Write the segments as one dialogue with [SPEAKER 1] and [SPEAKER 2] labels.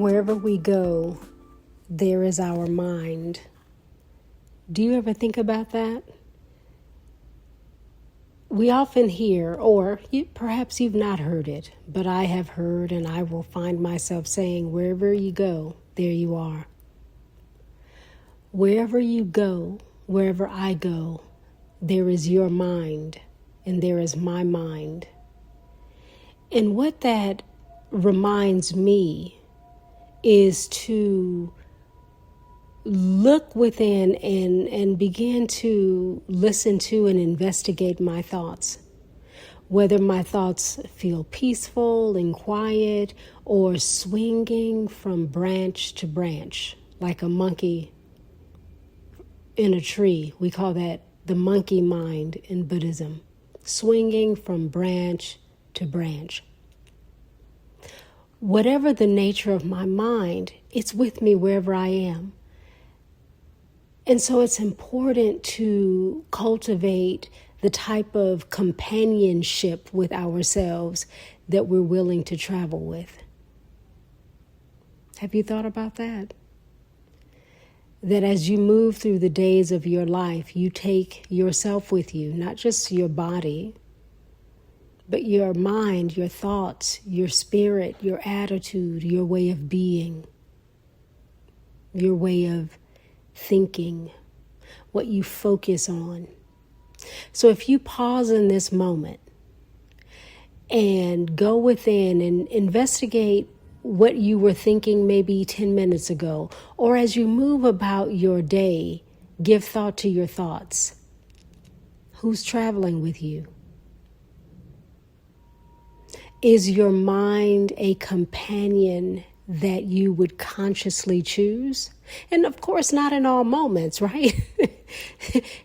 [SPEAKER 1] Wherever we go, there is our mind. Do you ever think about that? We often hear, or perhaps you've not heard it, but I have heard, and I will find myself saying, wherever you go, there you are. Wherever you go, wherever I go, there is your mind, and there is my mind. And what that reminds me is to look within and begin to listen to and investigate my thoughts. Whether my thoughts feel peaceful and quiet or swinging from branch to branch, like a monkey in a tree. We call that the monkey mind in Buddhism, swinging from branch to branch. Whatever the nature of my mind, it's with me wherever I am. And so it's important to cultivate the type of companionship with ourselves that we're willing to travel with. Have you thought about that? That as you move through the days of your life, you take yourself with you, not just your body, but your mind, your thoughts, your spirit, your attitude, your way of being, your way of thinking, what you focus on. So if you pause in this moment and go within and investigate what you were thinking maybe 10 minutes ago, or as you move about your day, give thought to your thoughts. Who's traveling with you? Is your mind a companion that you would consciously choose? And of course, not in all moments, right?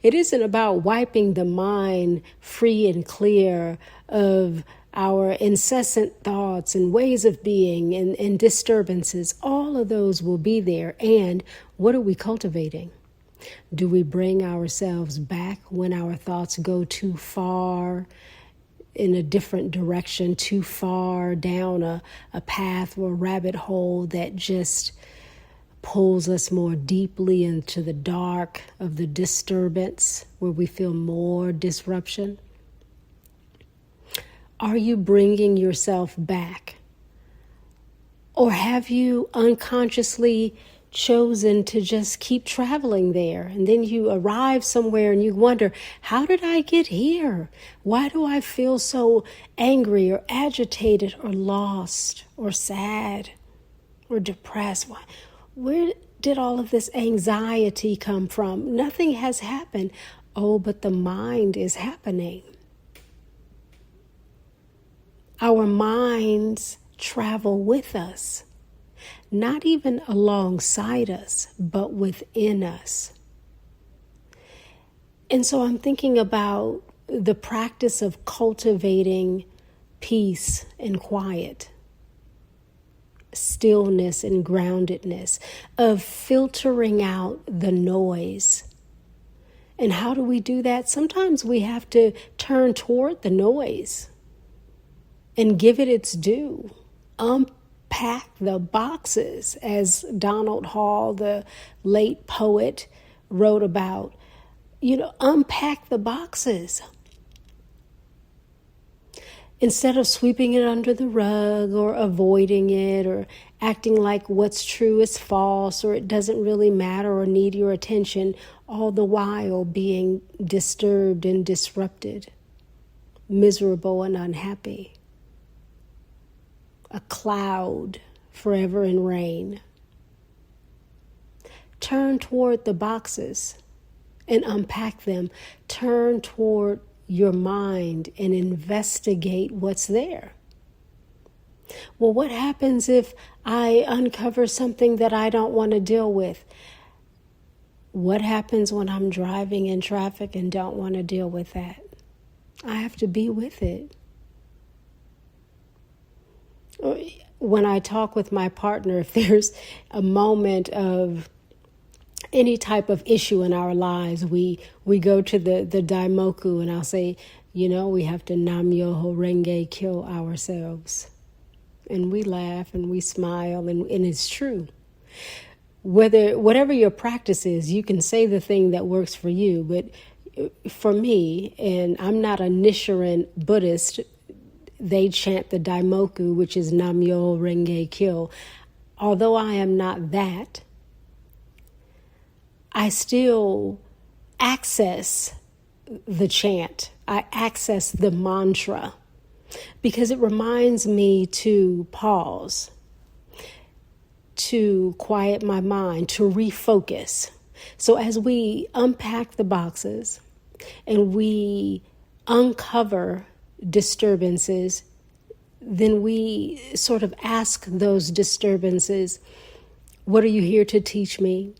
[SPEAKER 1] It isn't about wiping the mind free and clear of our incessant thoughts and ways of being and disturbances. All of those will be there. And what are we cultivating? Do we bring ourselves back when our thoughts go too far in a different direction, too far down a path or a rabbit hole that just pulls us more deeply into the dark of the disturbance where we feel more disruption? Are you bringing yourself back? Or have you unconsciously chosen to just keep traveling there? And then you arrive somewhere and you wonder, how did I get here? Why do I feel so angry or agitated or lost or sad or depressed? Where did all of this anxiety come from? Nothing has happened. Oh, but the mind is happening. Our minds travel with us, not even alongside us, but within us. And so I'm thinking about the practice of cultivating peace and quiet, stillness and groundedness, of filtering out the noise. And how do we do that? Sometimes we have to turn toward the noise and give it its due. Unpack the boxes, as Donald Hall, the late poet, wrote about. Unpack the boxes. Instead of sweeping it under the rug or avoiding it or acting like what's true is false or it doesn't really matter or need your attention, all the while being disturbed and disrupted, miserable and unhappy. A cloud forever in rain. Turn toward the boxes and unpack them. Turn toward your mind and investigate what's there. Well, what happens if I uncover something that I don't want to deal with? What happens when I'm driving in traffic and don't want to deal with that? I have to be with it. When I talk with my partner, if there's a moment of any type of issue in our lives, we go to the daimoku, and I'll say, we have to nam myoho renge kyo ourselves. and we laugh and we smile, and it's true. Whatever your practice is, you can say the thing that works for you. But for me, and I'm not a Nichiren Buddhist, they chant the Daimoku, which is Nam-myoho Renge Kyo. Although I am not that, I still access the chant. I access the mantra because it reminds me to pause, to quiet my mind, to refocus. So as we unpack the boxes and we uncover disturbances, then we sort of ask those disturbances, what are you here to teach me?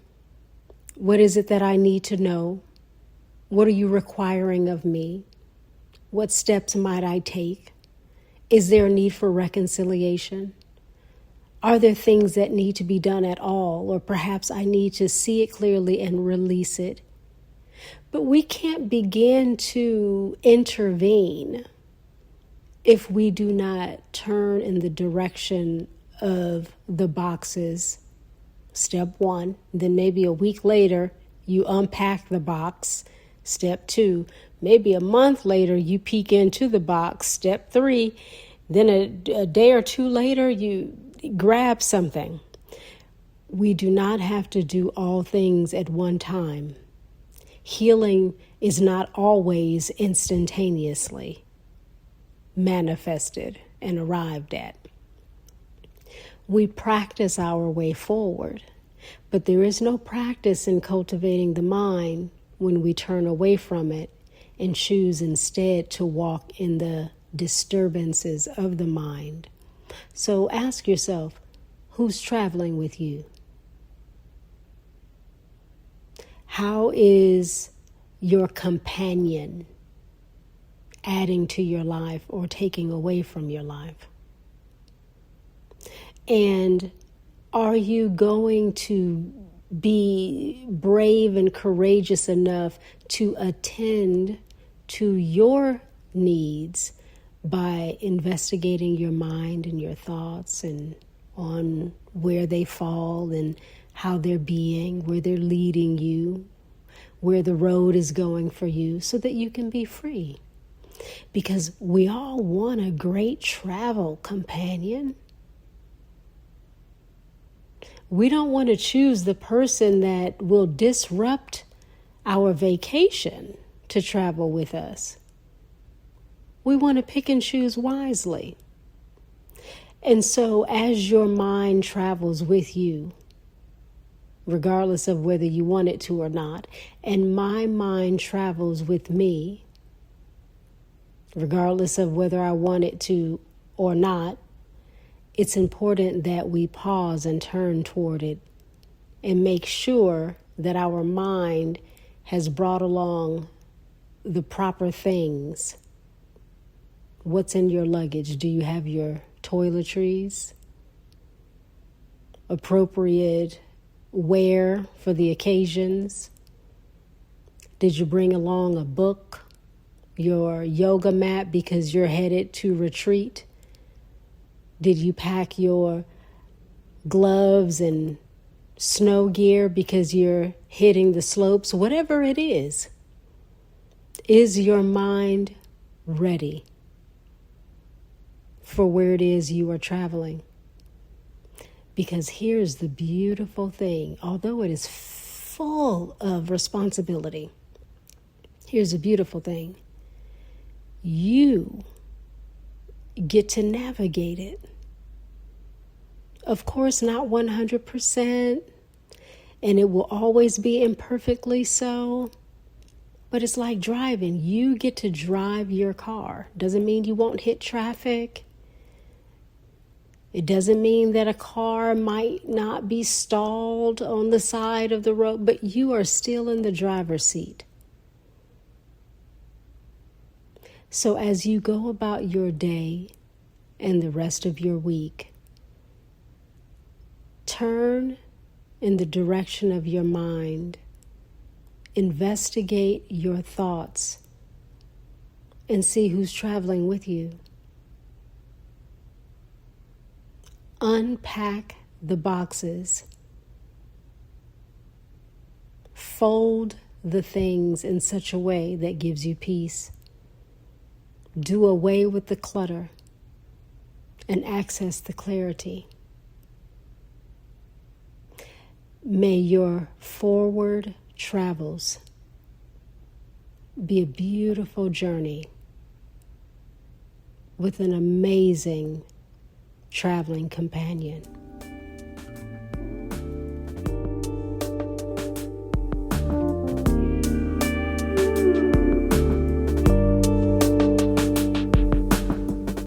[SPEAKER 1] What is it that I need to know? What are you requiring of me? What steps might I take? Is there a need for reconciliation? Are there things that need to be done at all? Or perhaps I need to see it clearly and release it. But we can't begin to intervene if we do not turn in the direction of the boxes. Step 1, then maybe a week later, you unpack the box. Step 2, maybe a month later, you peek into the box. Step 3, then a day or two later, you grab something. We do not have to do all things at one time. Healing is not always instantaneously manifested and arrived at. We practice our way forward, but there is no practice in cultivating the mind when we turn away from it and choose instead to walk in the disturbances of the mind. So ask yourself, who's traveling with you? How is your companion adding to your life or taking away from your life? And are you going to be brave and courageous enough to attend to your needs by investigating your mind and your thoughts and on where they fall and how they're being, where they're leading you, where the road is going for you, so that you can be free? Because we all want a great travel companion. We don't want to choose the person that will disrupt our vacation to travel with us. We want to pick and choose wisely. And so as your mind travels with you, regardless of whether you want it to or not, and my mind travels with me, regardless of whether I want it to or not, it's important that we pause and turn toward it and make sure that our mind has brought along the proper things. What's in your luggage? Do you have your toiletries? Appropriate wear for the occasions? Did you bring along a book? Your yoga mat because you're headed to retreat? Did you pack your gloves and snow gear because you're hitting the slopes? Whatever it is your mind ready for where it is you are traveling? Because here's the beautiful thing. Although it is full of responsibility, here's the beautiful thing. You get to navigate it. Of course, not 100%, and it will always be imperfectly so, but it's like driving. You get to drive your car. Doesn't mean you won't hit traffic. It doesn't mean that a car might not be stalled on the side of the road, but you are still in the driver's seat. So as you go about your day and the rest of your week, turn in the direction of your mind. Investigate your thoughts and see who's traveling with you. Unpack the boxes. Fold the things in such a way that gives you peace. Do away with the clutter and access the clarity. May your forward travels be a beautiful journey with an amazing traveling companion.